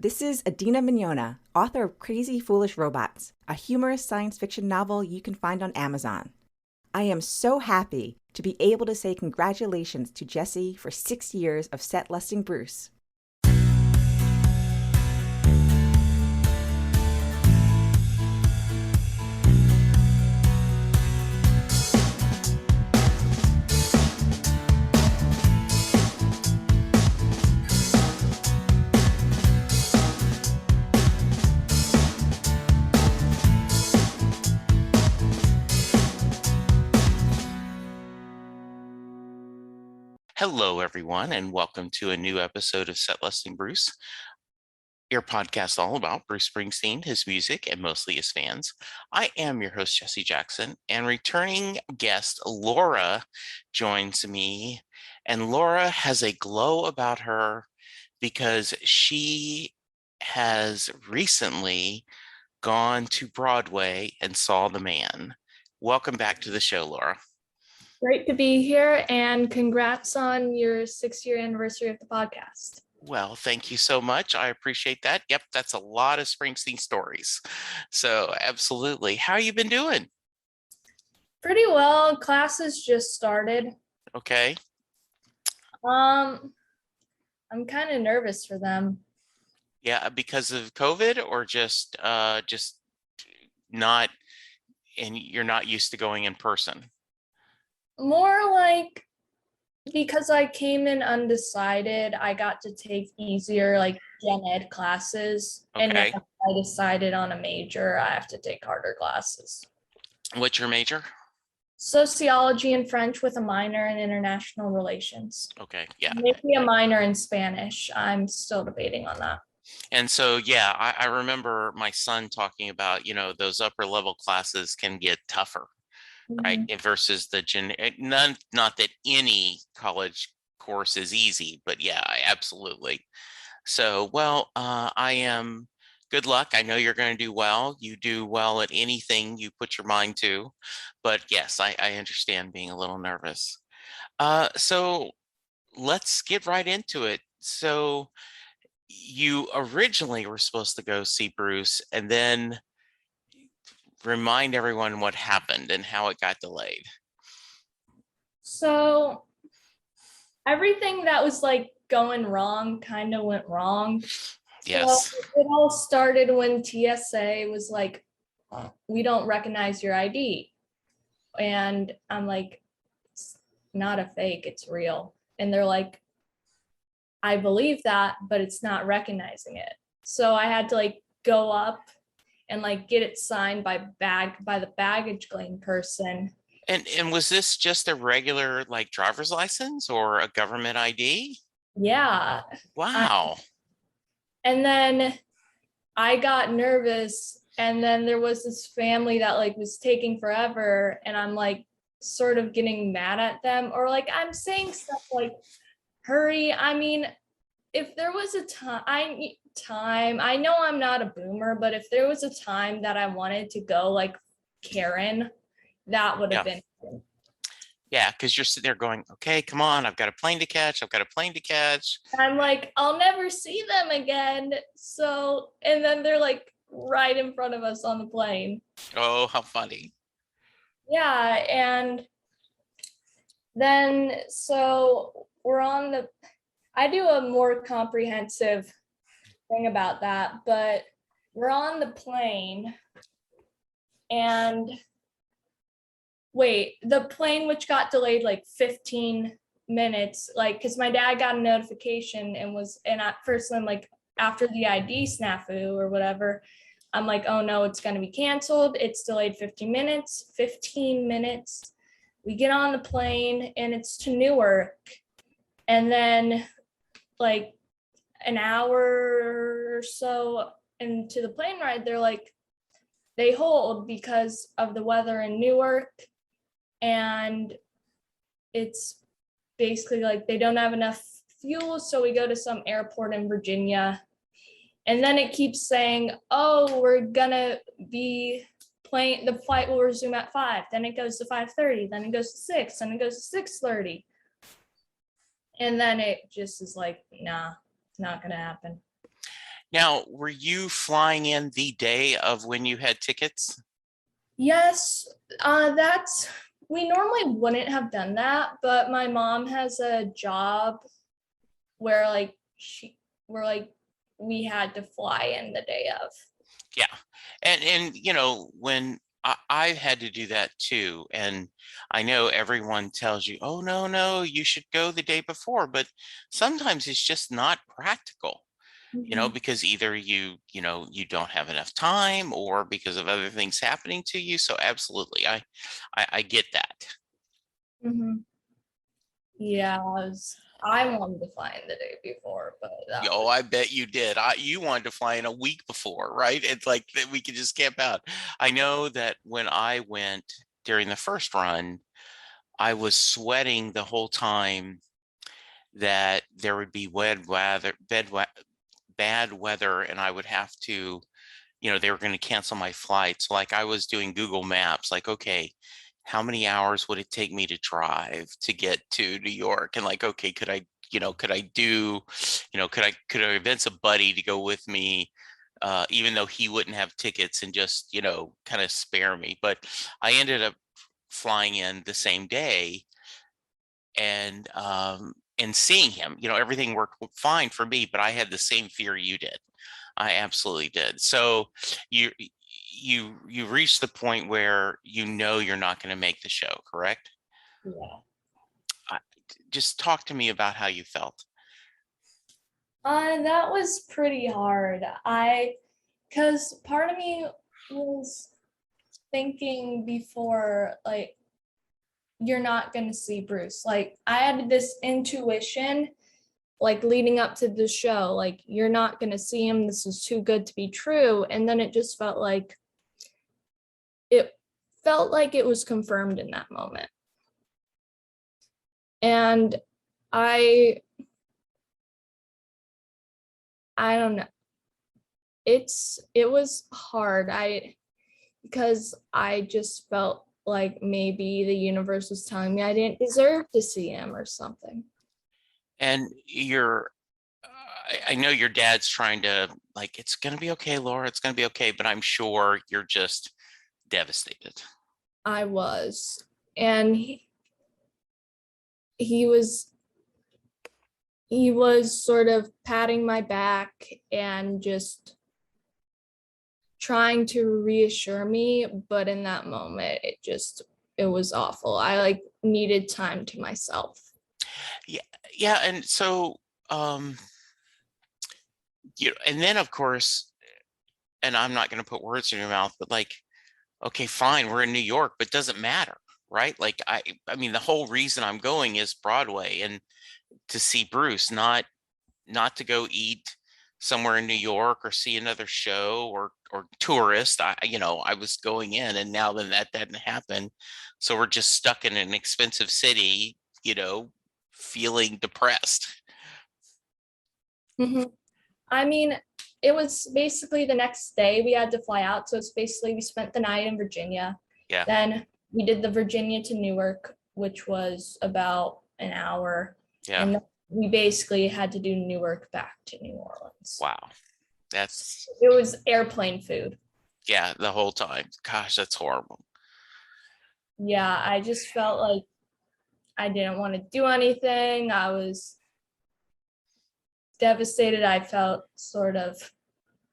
This is Adina Mignona, author of Crazy Foolish Robots, a humorous science fiction novel you can find on Amazon. I am so happy to be able to say congratulations to Jesse for 6 years of set listing Bruce. Hello, everyone, and welcome to a new episode of Set Listing Bruce, your podcast all about Bruce Springsteen, his music, and mostly his fans. I am your host, Jesse Jackson, and returning guest Laura joins me. And Laura has a glow about her because she has recently gone to Broadway and saw The Man. Welcome back to the show, Laura. Great to be here, and congrats on your 6-year anniversary of the podcast. Well, thank you so much. I appreciate that. Yep, that's a lot of Springsteen stories. So absolutely. How you been doing? Pretty well. Classes just started. Okay. I'm kind of nervous for them. Yeah, because of COVID or just not, and you're not used to going in person? More like because I came in undecided, I got to take easier like gen ed classes. Okay. And now I decided on a major, I have to take harder classes. What's your major? Sociology and French with a minor in international relations. Okay, yeah. Maybe a minor in Spanish. I'm still debating on that. And so, yeah, I remember my son talking about, those upper level classes can get tougher. Right, versus the not that any college course is easy, but yeah, absolutely. So, well, I am good luck. I know you're going to do well. You do well at anything you put your mind to, but yes, I understand being a little nervous. So let's get right into it. So you originally were supposed to go see Bruce, and then remind everyone what happened and how it got delayed. So everything that was like going wrong kind of went wrong. Yes. So it all started when TSA was like, we don't recognize your ID. And I'm like, it's not a fake, it's real. And they're like, I believe that, but it's not recognizing it. So I had to like go up and like get it signed by the baggage claim person. And was this just a regular like driver's license or a government ID? Yeah. Wow. And then I got nervous, and then there was this family that like was taking forever, and I'm like sort of getting mad at them, or like I'm saying stuff like, hurry. I mean, if there was a time, I know I'm not a boomer, but if there was a time that I wanted to go like Karen, that would have been. Yeah, because you're sitting there going, okay, come on, I've got a plane to catch. I'm like, I'll never see them again. So, and then they're like right in front of us on the plane. Oh, how funny. Yeah, and then so I do a more comprehensive thing about that, but we're on the plane, and the plane which got delayed like 15 minutes, like because my dad got a notification and at first I'm like, after the ID snafu or whatever, I'm like, oh no, it's going to be canceled. It's delayed 15 minutes. We get on the plane and it's to Newark. And then like an hour or so into the plane ride, they're like, they hold because of the weather in Newark. And it's basically like they don't have enough fuel. So we go to some airport in Virginia. And then it keeps saying, oh, we're gonna be playing, the flight will resume at 5. Then it goes to 5:30. Then it goes to 6. Then it goes to 6:30. And then it just is like, nah, it's not gonna happen. Now, were you flying in the day of when you had tickets? Yes, that's we normally wouldn't have done that, but my mom has a job where we had to fly in the day of. Yeah. And you know, when I had to do that too, and I know everyone tells you, oh no, no, you should go the day before, but sometimes it's just not practical, you know, Mhm. because either you know, you don't have enough time or because of other things happening to you. So absolutely, I get that. Mhm. Yeah, I wanted to fly in the day before, but that Oh, was I bet you did. You wanted to fly in a week before, right? It's like that we could just camp out. I know that when I went during the first run, I was sweating the whole time that there would be bad weather, and I would have to, you know, they were going to cancel my flights. Like I was doing Google Maps, like, okay, how many hours would it take me to drive to get to New York? And like, okay, could I, you know, could I do, you know, could I convince a buddy to go with me, even though he wouldn't have tickets and just, you know, kind of spare me. But I ended up flying in the same day and seeing him. You know, everything worked fine for me, but I had the same fear you did. I absolutely did. So you you reached the point where you know you're not going to make the show, correct? yeah. Uh, just talk to me about how you felt. That was pretty hard. Because part of me was thinking before, like, you're not going to see Bruce. Like, I had this intuition, like, leading up to the show, like, you're not going to see him. This is too good to be true. And then it felt like it was confirmed in that moment. And I, I don't know. It was hard. Because I just felt like maybe the universe was telling me I didn't deserve to see him or something. And I know your dad's trying to like, it's going to be okay, Laura. It's going to be okay. But I'm sure you're just devastated. I was. And he was he was sort of patting my back and just trying to reassure me, but in that moment it was awful. I like needed time to myself. Yeah, yeah. And so, you know, and then of course, and I'm not going to put words in your mouth, but like, okay, fine, we're in New York, but doesn't matter, right? Like, I mean, the whole reason I'm going is Broadway and to see Bruce, not to go eat somewhere in New York or see another show or tourist. You know, I was going in, and now then that didn't happen, so we're just stuck in an expensive city, you know, feeling depressed. Mhm. I mean, it was basically the next day we had to fly out. So it's basically we spent the night in Virginia. Yeah, Then we did the Virginia to Newark, which was about an hour. yeah. And we basically had to do Newark back to New Orleans. Wow, that's It was airplane food. yeah. The whole time, gosh, that's horrible. Yeah, I just felt like I didn't want to do anything. I was devastated. I felt sort of,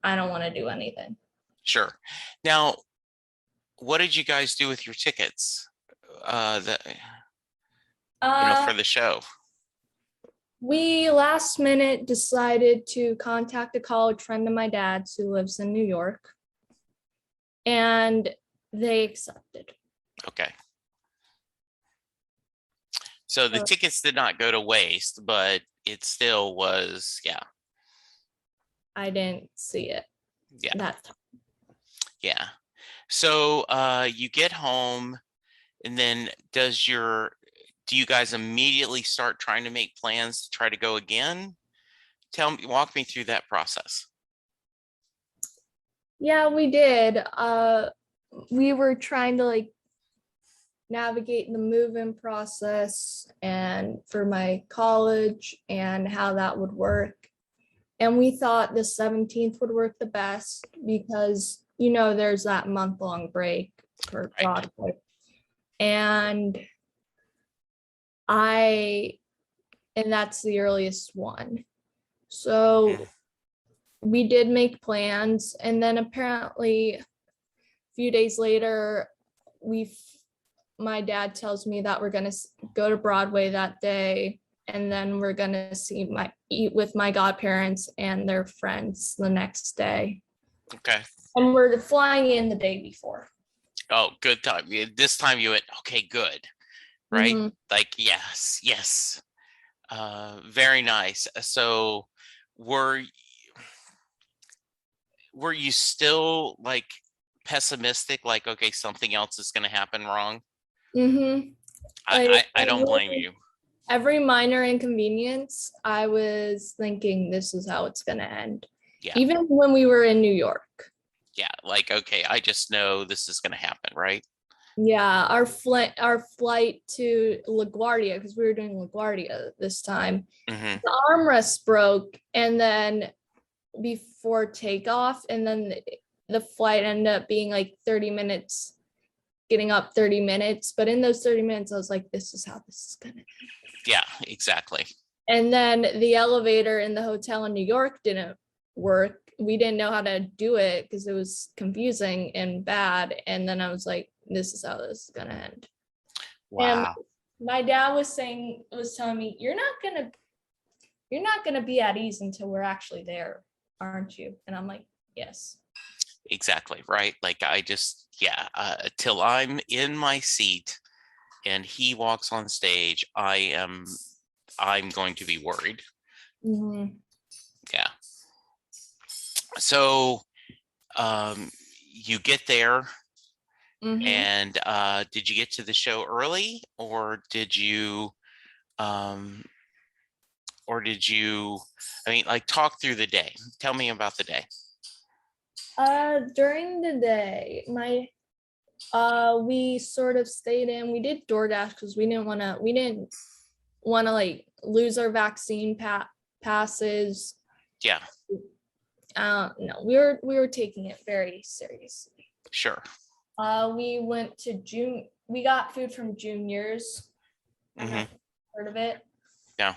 I don't want to do anything. Sure. Now, what did you guys do with your tickets? The you know, Uh, for the show. we last minute decided to contact a college friend of my dad's who lives in New York, and they accepted. Okay. So the So tickets did not go to waste, but it still was, yeah, I didn't see it yeah, that time. yeah. So you get home and then do you guys immediately start trying to make plans to try to go again? Walk me through that process. Yeah, we did. We were trying to like navigate the move-in process and for my college and how that would work. And we thought the 17th would work the best because, there's that month-long break for Right. Broadway. And that's the earliest one. So we did make plans, and then apparently a few days later, my dad tells me that we're going to go to Broadway that day, and then we're going to eat with my godparents and their friends the next day. Okay. And we're flying in the day before. Oh, good time. This time you went, okay, good. Right? Mm-hmm. Like, yes. Very nice. So were you still like pessimistic, like, okay, something else is going to happen wrong? Mm-hmm. I don't blame you. Every minor inconvenience, I was thinking this is how it's going to end. Yeah. Even when we were in New York. Yeah. Like, okay, I just know this is going to happen, right? Yeah. Our flight to LaGuardia, because we were doing LaGuardia this time, the armrest broke, and then before takeoff, and then the flight ended up being like 30 minutes, getting up 30 minutes. But in those 30 minutes, I was like, this is how this is going to end. Yeah, exactly. And then the elevator in the hotel in New York didn't work. We didn't know how to do it because it was confusing and bad. And then I was like, this is how this is going to end. Wow. And my dad was telling me, you're not going to be at ease until we're actually there, aren't you? And I'm like, yes. Exactly. Right. Like, I just, till I'm in my seat and he walks on stage, I'm going to be worried. Mm-hmm. Yeah. So, you get there, and did you get to the show early, or did you, I mean, like, talk through the day. Tell me about the day. During the day, we sort of stayed in. We did DoorDash because we didn't want to like lose our vaccine passes. Yeah. No, we were taking it very seriously. Sure. We went to we got food from Junior's. Heard of it? Yeah.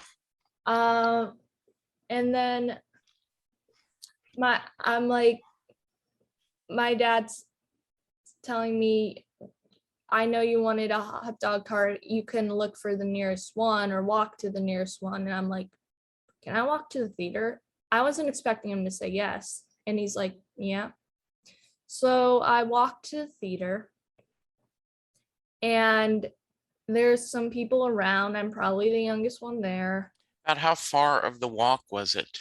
And then my dad's telling me, I know you wanted a hot dog cart. You can look for the nearest one or walk to the nearest one. And I'm like, can I walk to the theater? I wasn't expecting him to say yes. And he's like, yeah. So I walked to the theater, and there's some people around. I'm probably the youngest one there. About how far of the walk was it?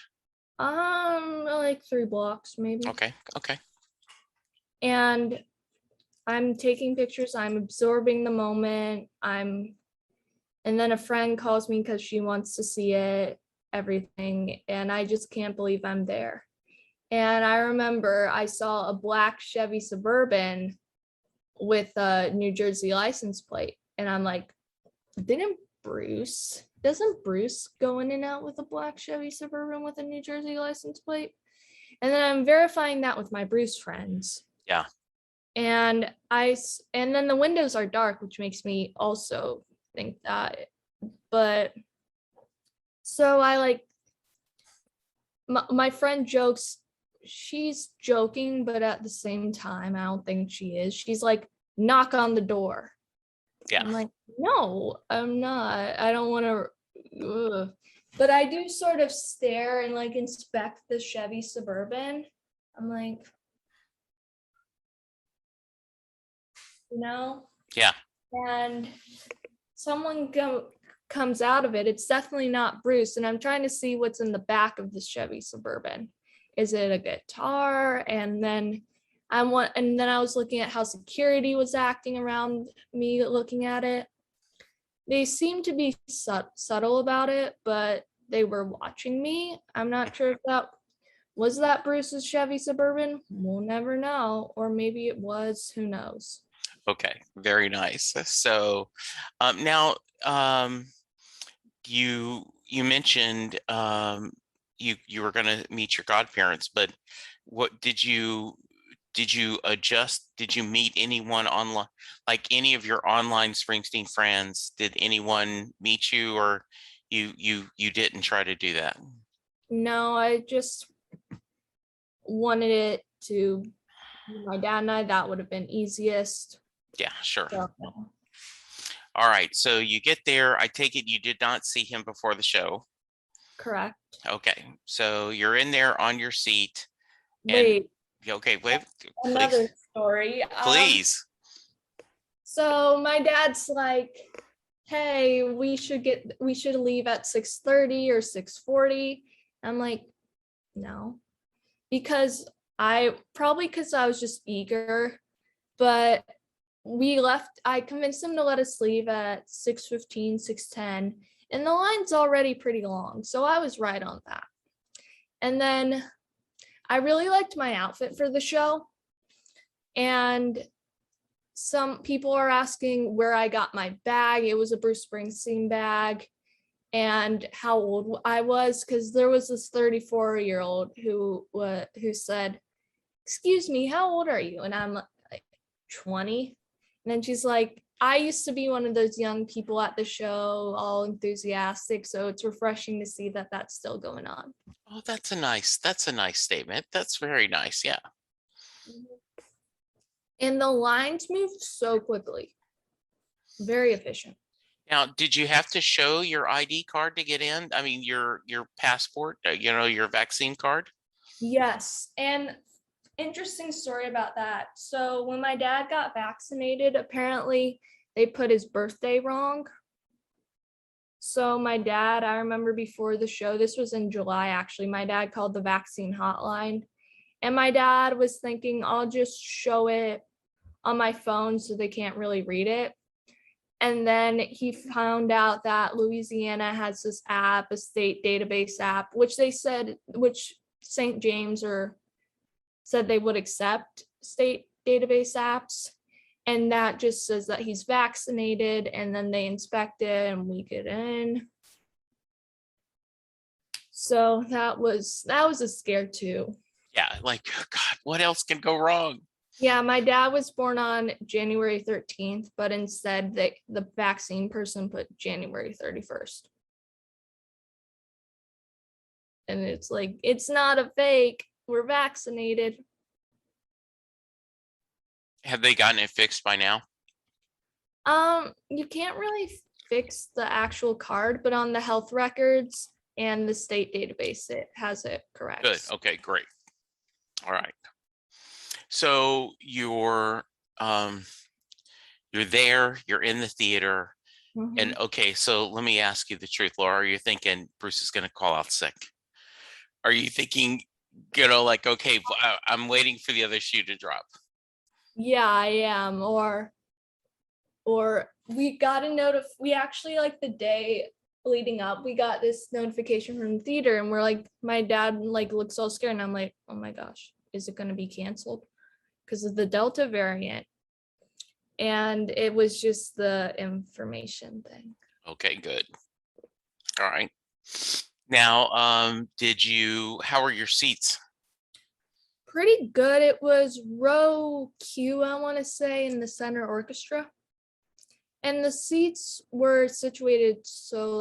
Like 3 blocks maybe. Okay. And I'm taking pictures. I'm absorbing the moment. And then a friend calls me because she wants to see it, everything. And I just can't believe I'm there. And I remember I saw a black Chevy Suburban with a New Jersey license plate. And I'm like, doesn't Bruce go in and out with a black Chevy Suburban with a New Jersey license plate? And then I'm verifying that with my Bruce friends. Yeah. And then the windows are dark, which makes me also think that. But so my friend jokes, she's joking, but at the same time, I don't think she is. She's like, knock on the door. Yeah. I'm like, no, I'm not. I don't want to. But I do sort of stare and like inspect the Chevy Suburban. I'm like, Yeah. And someone comes out of it. It's definitely not Bruce. And I'm trying to see what's in the back of the Chevy Suburban. Is it a guitar? And then I was looking at how security was acting around me looking at it. They seemed to be subtle about it, but they were watching me. I'm not sure if that Bruce's Chevy Suburban. We'll never know. Or maybe it was, who knows? Okay, very nice. So now you mentioned you were going to meet your godparents, but what did you adjust? Did you meet anyone online, like any of your online Springsteen friends? Did anyone meet you, or you didn't try to do that? No, I just wanted it to be my dad and I. That would have been easiest. Yeah, sure. So, All right. So you get there. I take it you did not see him before the show. correct. Okay. So you're in there on your seat. And Wait, okay, wait, another please. story. Please. So my dad's like, hey, we should leave at 6:30 or 6:40. I'm like, no. Because I was just eager, but I convinced him to let us leave at 6:15, 6:10, and the line's already pretty long. So I was right on that. And then I really liked my outfit for the show. And some people are asking where I got my bag. It was a Bruce Springsteen bag, and how old I was, because there was this 34-year-old who said, excuse me, how old are you? And I'm like, 20. And then she's like, I used to be one of those young people at the show, all enthusiastic. So it's refreshing to see that that's still going on. Oh, that's a nice statement. That's very nice. Yeah. And the lines moved so quickly. Very efficient. Now, did you have to show your ID card to get in? I mean, your passport, your vaccine card? Yes. And interesting story about that. So when my dad got vaccinated, apparently they put his birthday wrong. So my dad, I remember before the show, this was in July actually, my dad called the vaccine hotline. And my dad was thinking, I'll just show it on my phone so they can't really read it. And then he found out that Louisiana has this app, a state database app, which St. James said they would accept state database apps. And that just says that he's vaccinated, and then they inspect it and we get in. So that was a scare too. Yeah, like, God, what else can go wrong? Yeah, my dad was born on January 13th, but instead the vaccine person put January 31st. And it's like, it's not a fake. We're vaccinated. Have they gotten it fixed by now? You can't really fix the actual card, but on the health records and the state database, it has it correct. Good. Okay, great. All right. So you're there, you're in the theater, Mhm. and okay, so let me ask you the truth, Laura. Are you thinking Bruce is going to call out sick? Are you thinking, like, okay, I'm waiting for the other shoe to drop? Yeah, I am. Or we got we actually, like, the day leading up, we got this notification from the theater, and we're like, my dad like looks all scared, and I'm like, oh my gosh, is it going to be canceled because of the Delta variant? And it was just the information thing. Okay, good. All right. Now, how were your seats? Pretty good. It was row Q, I want to say, in the center orchestra. And the seats were situated so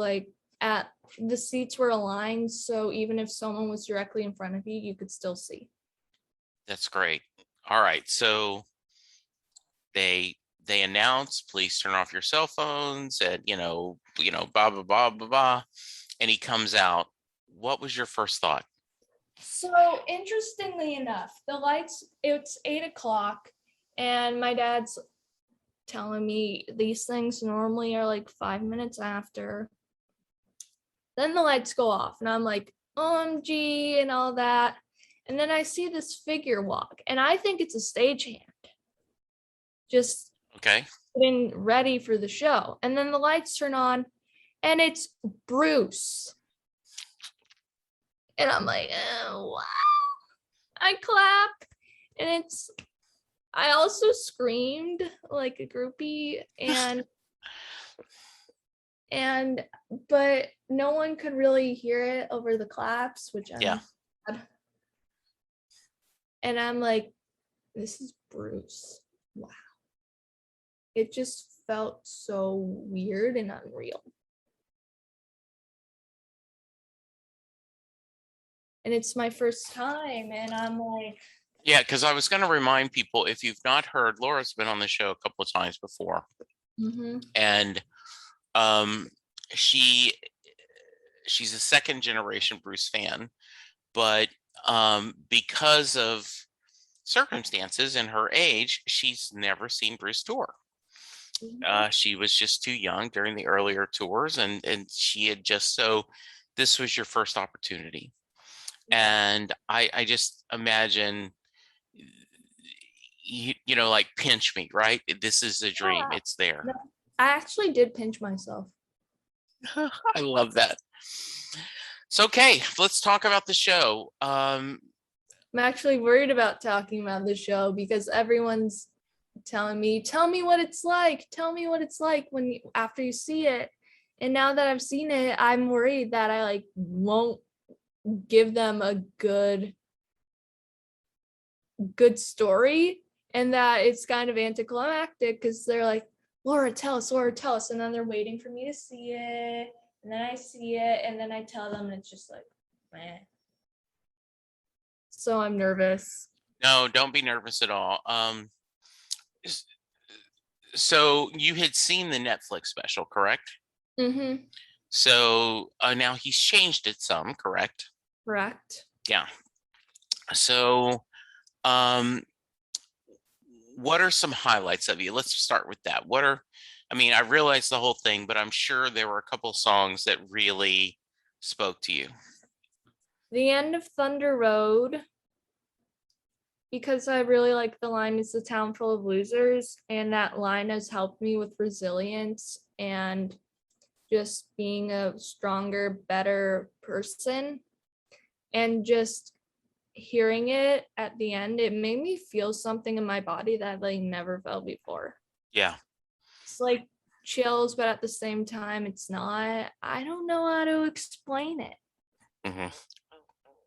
the seats were aligned, so even if someone was directly in front of you, you could still see. That's great. All right. So they announce, please turn off your cell phones, and blah blah blah blah blah. And he comes out. What was your first thought? So interestingly enough, it's 8:00, and my dad's telling me these things normally are like 5 minutes after. Then the lights go off, and I'm like, OMG, and all that. And then I see this figure walk, and I think it's a stagehand. Just Okay. getting ready for the show. And then the lights turn on, and it's Bruce. And I'm like, oh, wow. I clap, and I also screamed like a groupie, and but no one could really hear it over the claps, which I'm Yeah. glad. And I'm like, this is Bruce. Wow. It just felt so weird and unreal. And it's my first time, and I'm like, Yeah, because I was going to remind people, if you've not heard, Laura's been on the show a couple of times before, and she's a second generation Bruce fan, but because of circumstances and her age, she's never seen Bruce tour. She was just too young during the earlier tours, and she had just, so this was your first opportunity. And I just imagine, you know, like, pinch me, right? This is a dream. Yeah. It's there. No, I actually did pinch myself. I love that. So, okay, let's talk about the show. I'm actually worried about talking about the show because everyone's telling me, tell me what it's like. Tell me what it's like after you see it. And now that I've seen it, I'm worried that I like won't give them a good story, and that it's kind of anticlimactic because they're like, Laura, tell us, and then they're waiting for me to see it, and then I see it, and then I tell them, and it's just like, meh. So I'm nervous. No, don't be nervous at all. So you had seen the Netflix special, correct? Mm-hmm. So now he's changed it some, correct? Correct. Yeah. So what are some highlights of you? Let's start with that. I mean, I realized the whole thing, but I'm sure there were a couple songs that really spoke to you. The end of Thunder Road, because I really like the line, "It's a town full of losers," and that line has helped me with resilience and just being a stronger, better person. And just hearing it at the end, it made me feel something in my body that I like never felt before. Yeah. It's like chills, but at the same time, it's not. I don't know how to explain it. Mm-hmm.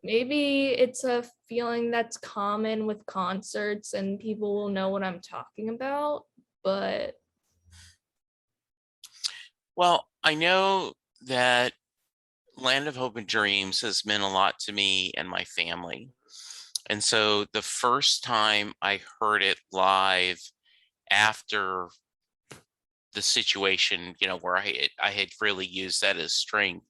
Maybe it's a feeling that's common with concerts and people will know what I'm talking about, but. Well, I know that Land of Hope and Dreams has meant a lot to me and my family. And so the first time I heard it live after the situation, you know, where I had really used that as strength,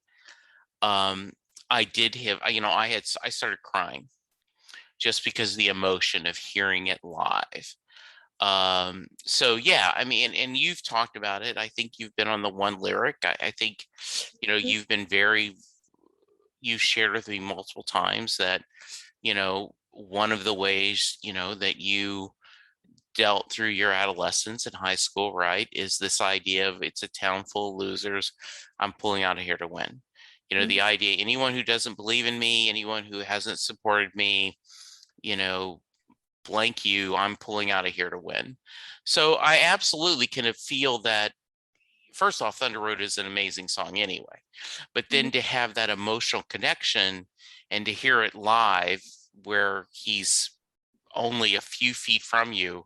I did have, you know, I started crying just because of the emotion of hearing it live. So yeah, I mean, and you've talked about it. I think you've been on the one lyric. I think, you know, you've shared with me multiple times that, you know, one of the ways, you know, that you dealt through your adolescence in high school, right, is this idea of it's a town full of losers. I'm pulling out of here to win. You know, the idea, anyone who doesn't believe in me, anyone who hasn't supported me, you know, blank you, I'm pulling out of here to win. So I absolutely can feel that. First off, Thunder Road is an amazing song anyway, but then to have that emotional connection and to hear it live where he's only a few feet from you,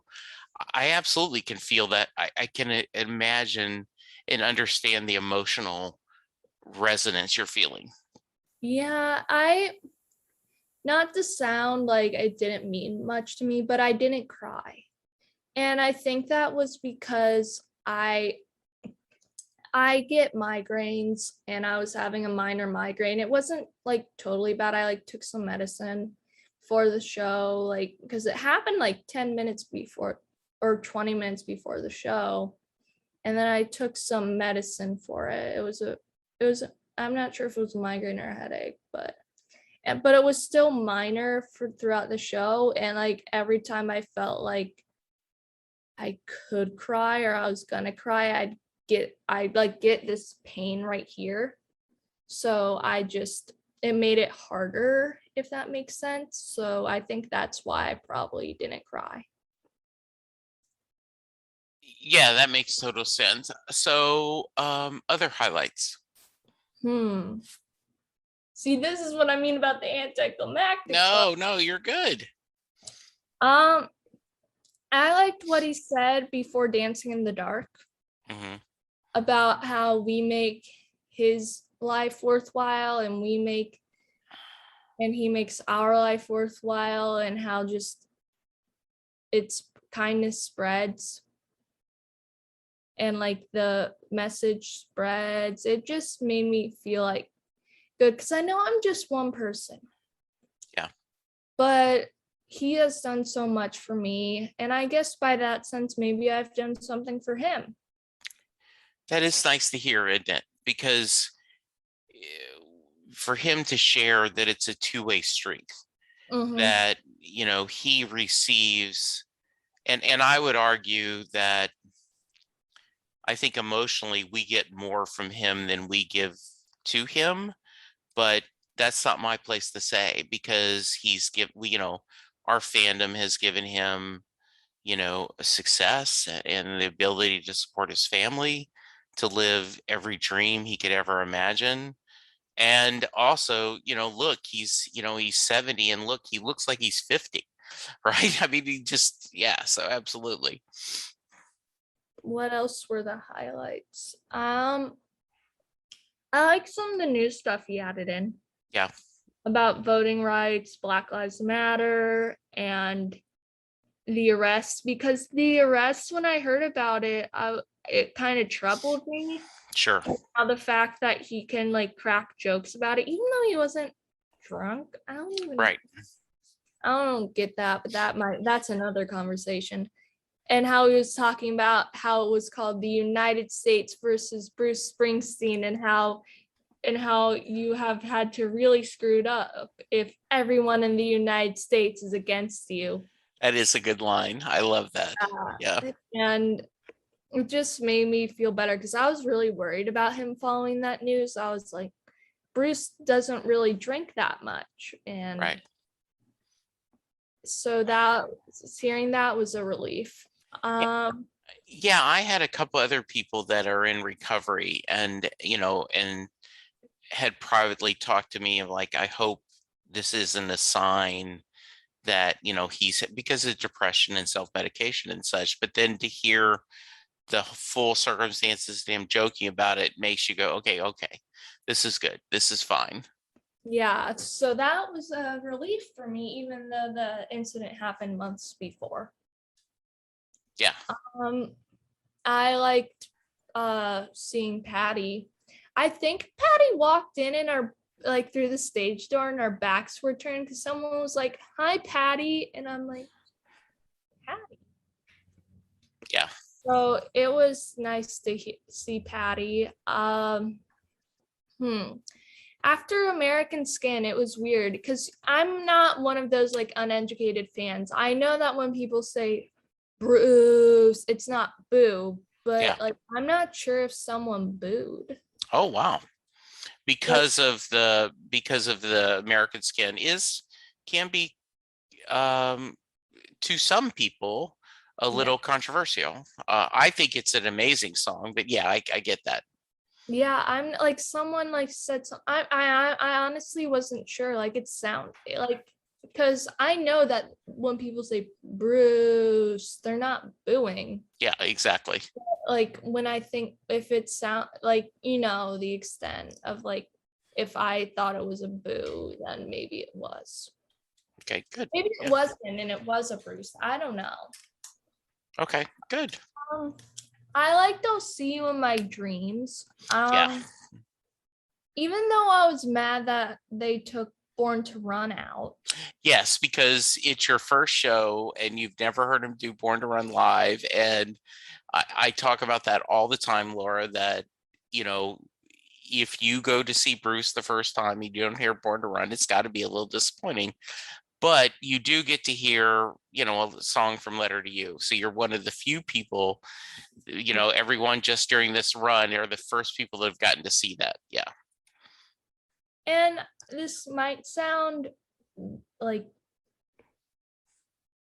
I absolutely can feel that. I can imagine and understand the emotional resonance you're feeling. Yeah, not to sound like it didn't mean much to me, but I didn't cry. And I think that was because I get migraines, and I was having a minor migraine. It wasn't like totally bad. I like took some medicine for the show, like, because it happened like 10 minutes before or 20 minutes before the show. And then I took some medicine for it. It was I'm not sure if it was a migraine or a headache, but it was still minor throughout the show. And like every time I felt like I could cry or I was gonna cry, I'd get this pain right here. So it made it harder, if that makes sense. So I think that's why I probably didn't cry. Yeah, that makes total sense. So, other highlights. See, this is what I mean about the anticlimactic part. No, you're good. Um, I liked what he said before Dancing in the Dark Hmm. about how we make his life worthwhile and he makes our life worthwhile, and how just its kindness spreads and like the message spreads. It just made me feel like good, because I know I'm just one person. Yeah. But he has done so much for me, and I guess by that sense maybe I've done something for him. That is nice to hear, isn't it? Because for him to share that it's a two-way street, that he receives, and I would argue that I think emotionally we get more from him than we give to him, but that's not my place to say, because our fandom has given him, a success and the ability to support his family, to live every dream he could ever imagine. And also, look, he's 70, and look, he looks like he's 50, right? I mean, yeah, so absolutely. What else were the highlights? I like some of the new stuff he added in. Yeah. About voting rights, Black Lives Matter, and the arrest, because the arrest, when I heard about it, it kind of troubled me. Sure. How the fact that he can like crack jokes about it, even though he wasn't drunk. Right. I don't get that, but that's another conversation. And how he was talking about how it was called the United States versus Bruce Springsteen, and how you have had to really screw it up if everyone in the United States is against you. That is a good line. I love that. Yeah. And it just made me feel better, because I was really worried about him following that news. I was like, Bruce doesn't really drink that much. And right. So hearing that was a relief. Yeah, I had a couple other people that are in recovery, and and had privately talked to me of like, I hope this isn't a sign that he's, because of depression and self-medication and such. But then to hear the full circumstances, them joking about it, makes you go, okay, this is good, this is fine. Yeah, so that was a relief for me, even though the incident happened months before. Yeah. I liked seeing Patty. I think Patty walked in our, like, through the stage door, and our backs were turned, because someone was like, "Hi, Patty," and I'm like, Patty. Yeah. So it was nice to see Patty. After American Skin, it was weird, because I'm not one of those like uneducated fans. I know that when people say Bruce, it's not boo, but Yeah. like I'm not sure if someone booed. Oh wow. Because of the American Skin can be to some people a little controversial. I think it's an amazing song, but yeah, I get that. Yeah, I'm like, someone like said so. I honestly wasn't sure. Like, it sound like, because I know that when people say Bruce, they're not booing. Yeah, exactly. Like, when I think, if it sound like, the extent of like, if I thought it was a boo, then maybe it was. Okay, good. Maybe it wasn't, and it was a Bruce. I don't know. Okay, good. I like "I'll See You in My Dreams." Yeah. Even though I was mad that they took Born to Run out. Yes, because it's your first show and you've never heard him do Born to Run live. And I talk about that all the time, Laura, that, if you go to see Bruce the first time, you don't hear Born to Run, it's got to be a little disappointing. But you do get to hear, a song from Letter to You. So you're one of the few people, everyone just during this run are the first people that have gotten to see that. Yeah. And this might sound like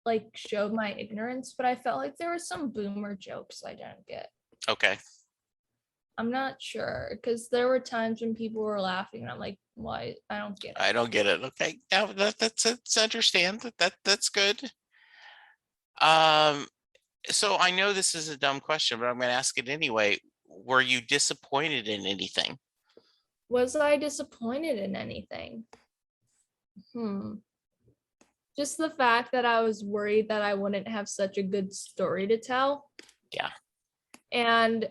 like showed my ignorance, but I felt like there were some boomer jokes I didn't get. Okay. I'm not sure, because there were times when people were laughing and I'm like, why? I don't get it. I don't get it. Okay. Yeah, that's understand that's good. So I know this is a dumb question, but I'm going to ask it anyway. Were you disappointed in anything? Was I disappointed in anything? Just the fact that I was worried that I wouldn't have such a good story to tell. Yeah. And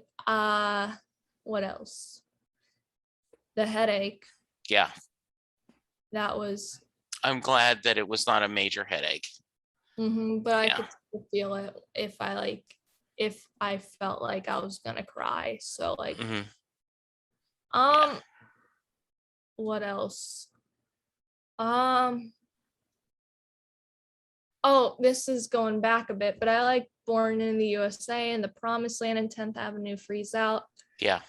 what else? The headache. Yeah. That was. I'm glad that it was not a major headache. But I could still feel it if I felt like I was gonna cry. So like, what else? Oh, this is going back a bit, but I like Born in the USA and The Promised Land and 10th Avenue Freeze Out. Yeah.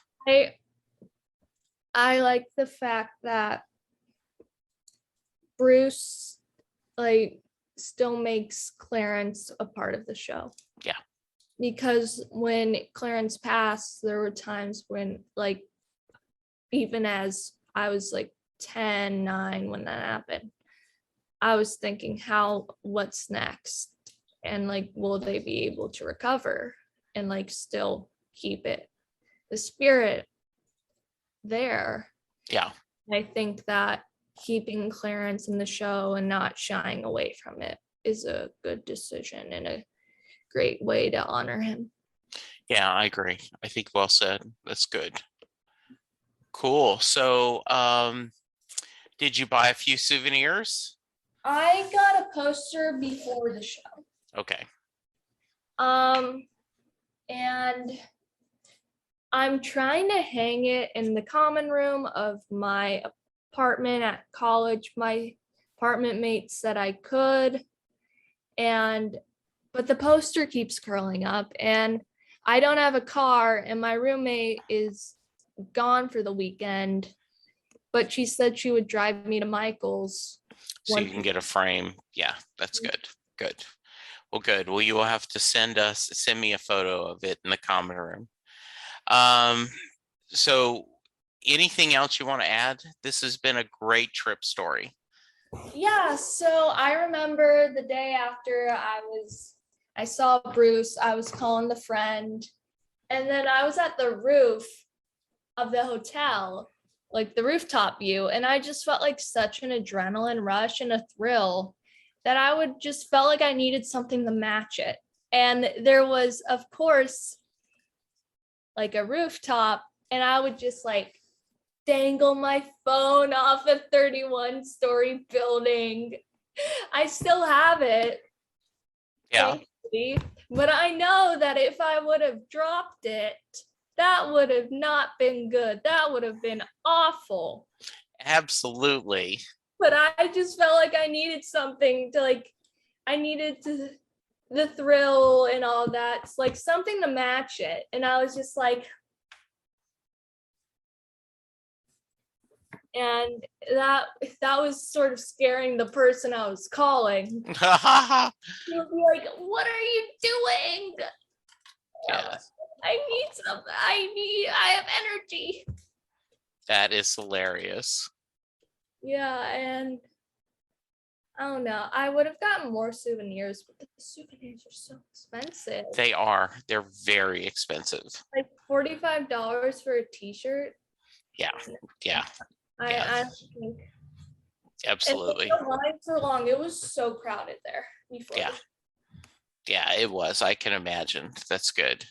I like the fact that Bruce like still makes Clarence a part of the show. Yeah. Because when Clarence passed, there were times when like, even as I was like 10, 9 when that happened, I was thinking what's next? And like, will they be able to recover and like still keep the spirit there? Yeah. I think that keeping Clarence in the show and not shying away from it is a good decision and a great way to honor him. Yeah, I agree. I think well said. That's good. Cool. So, did you buy a few souvenirs? I got a poster before the show. Okay. And I'm trying to hang it in the common room of my apartment at college. My apartment mate said I could, but the poster keeps curling up and I don't have a car and my roommate is gone for the weekend, but she said she would drive me to Michael's. So you can get a frame. Yeah, that's good. Good. Well, good. Well, you will have to send me a photo of it in the common room. So anything else you want to add? This has been a great trip story. Yeah, so I remember the day after I saw Bruce, I was calling the friend, and then I was at the roof of the hotel, like the rooftop view, and I just felt like such an adrenaline rush and a thrill that I would just felt like I needed something to match it. And there was, of course, like a rooftop, and I would just like dangle my phone off a 31-story building. I still have it. Yeah. Thankfully. But I know that if I would have dropped it, that would have not been good. That would have been awful. Absolutely. But I just felt like I needed something to like, the thrill and all that. It's like something to match it. And I was just like, and that was sort of scaring the person I was calling. He'll be like, what are you doing? Yeah. I need something. I have energy. That is hilarious. Yeah, and I don't know. I would have gotten more souvenirs, but the souvenirs are so expensive. They are. They're very expensive. Like $45 for a t-shirt. Yeah. Yeah. I think. Absolutely. And the lines were long. It was so crowded there before. Yeah. Yeah, it was. I can imagine. That's good.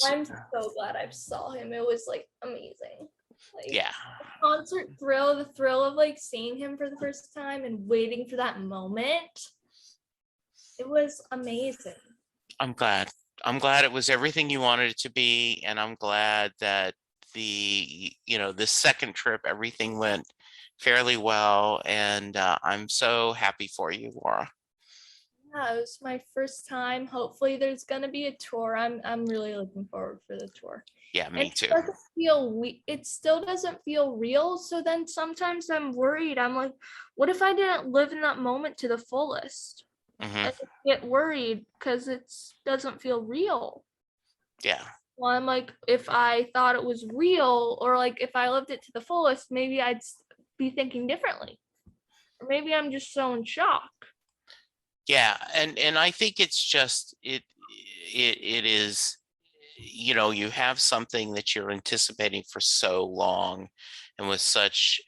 I'm so glad I saw him. It was like amazing. Like, yeah. The concert thrill, the thrill of like seeing him for the first time and waiting for that moment. It was amazing. I'm glad. I'm glad it was everything you wanted it to be. And I'm glad that this second trip, everything went fairly well. And I'm so happy for you, Laura. Yeah, it was my first time. Hopefully there's gonna be a tour. I'm really looking forward for the tour. Yeah, me too. It still doesn't feel real. So then sometimes I'm worried. I'm like, what if I didn't live in that moment to the fullest? Hmm. and get worried because it doesn't feel real. Yeah. Well, I'm like, if I thought it was real, or like if I lived it to the fullest, maybe I'd be thinking differently. Or maybe I'm just so in shock. Yeah. And I think it's just it is, you have something that you're anticipating for so long and with such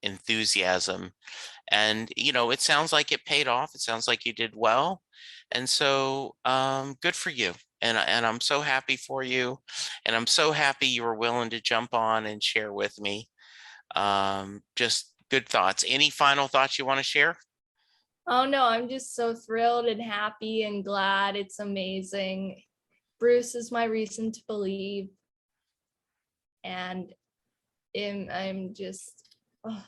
enthusiasm. And it sounds like it paid off. It sounds like you did well. And so good for you. And I'm so happy for you. And I'm so happy you were willing to jump on and share with me. Just good thoughts. Any final thoughts you want to share? Oh no, I'm just so thrilled and happy and glad. It's amazing. Bruce is my reason to believe. And I'm just, oh,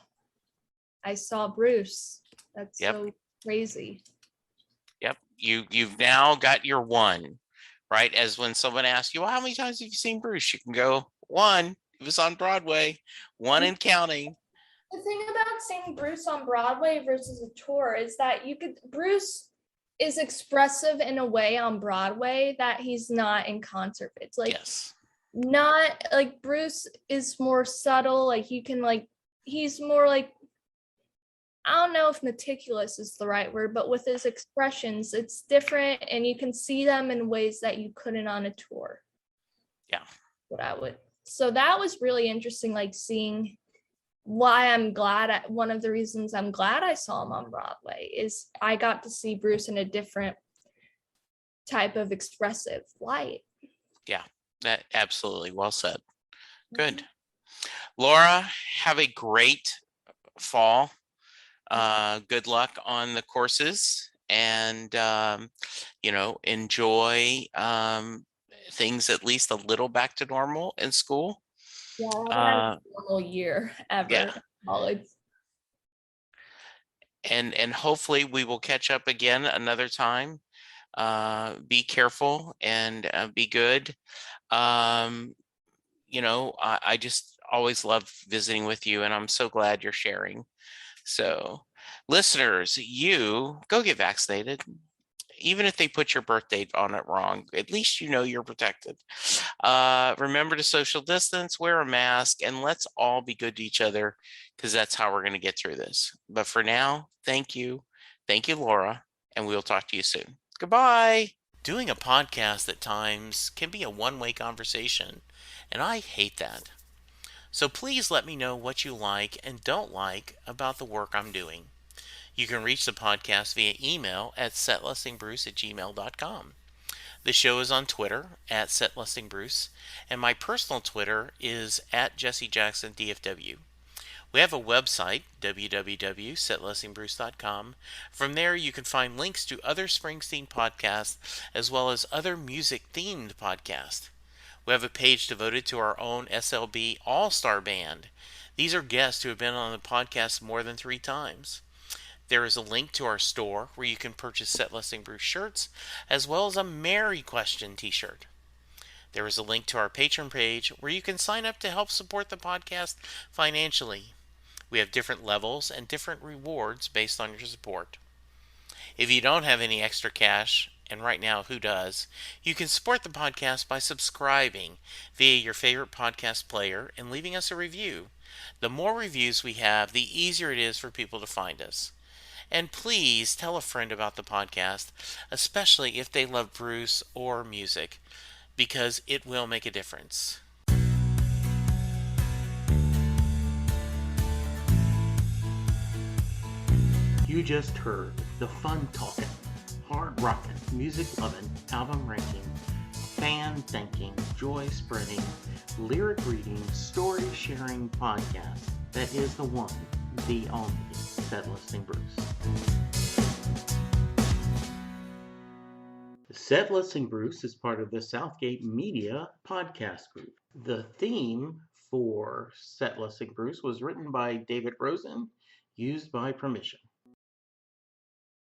I saw Bruce. That's Yep. so crazy. Yep. You've now got your one, right? As when someone asks you, well, how many times have you seen Bruce? You can go, one. It was on Broadway, one and counting. The thing about seeing Bruce on Broadway versus a tour is that Bruce is expressive in a way on Broadway that he's not in concert. It's like, Yes. not like Bruce is more subtle. Like you can like, he's more like, I don't know if meticulous is the right word, but with his expressions, it's different and you can see them in ways that you couldn't on a tour. Yeah. So that was really interesting, like seeing why I'm glad. One of the reasons I'm glad I saw him on Broadway is I got to see Bruce in a different type of expressive light. Yeah. That absolutely well said. Good. Laura, have a great fall. Good luck on the courses, and enjoy things at least a little back to normal in school. Yeah, I haven't had a normal year ever Yeah. in college. And hopefully we will catch up again another time. Be careful and be good. I just always love visiting with you, and I'm so glad you're sharing. So, listeners, you go get vaccinated. Even if they put your birth date on it wrong, at least you're protected. Remember to social distance, wear a mask, and let's all be good to each other, because that's how we're going to get through this. But for now, thank you. Thank you, Laura, and we'll talk to you soon. Goodbye. Doing a podcast at times can be a one-way conversation, and I hate that. So please let me know what you like and don't like about the work I'm doing. You can reach the podcast via email at setlistingbruce@gmail.com. The show is on Twitter at setlistingbruce, and my personal Twitter is at jessejacksondfw. We have a website, www.setlistingbruce.com. From there, you can find links to other Springsteen podcasts as well as other music-themed podcasts. We have a page devoted to our own SLB All-Star Band. These are guests who have been on the podcast more than 3 times. There is a link to our store where you can purchase Set Listing Bruce shirts as well as a Mary Question t-shirt. There is a link to our Patreon page where you can sign up to help support the podcast financially. We have different levels and different rewards based on your support. If you don't have any extra cash, and right now who does, you can support the podcast by subscribing via your favorite podcast player and leaving us a review. The more reviews we have, the easier it is for people to find us. And please tell a friend about the podcast, especially if they love Bruce or music, because it will make a difference. You just heard the fun talking, hard rocking, music loving, album ranking, fan thinking, joy spreading, lyric reading, story sharing podcast that is the one, the only Set Listing Bruce. Set Listing Bruce is part of the Southgate Media podcast group. The theme for Set Listing Bruce was written by David Rosen, used by permission.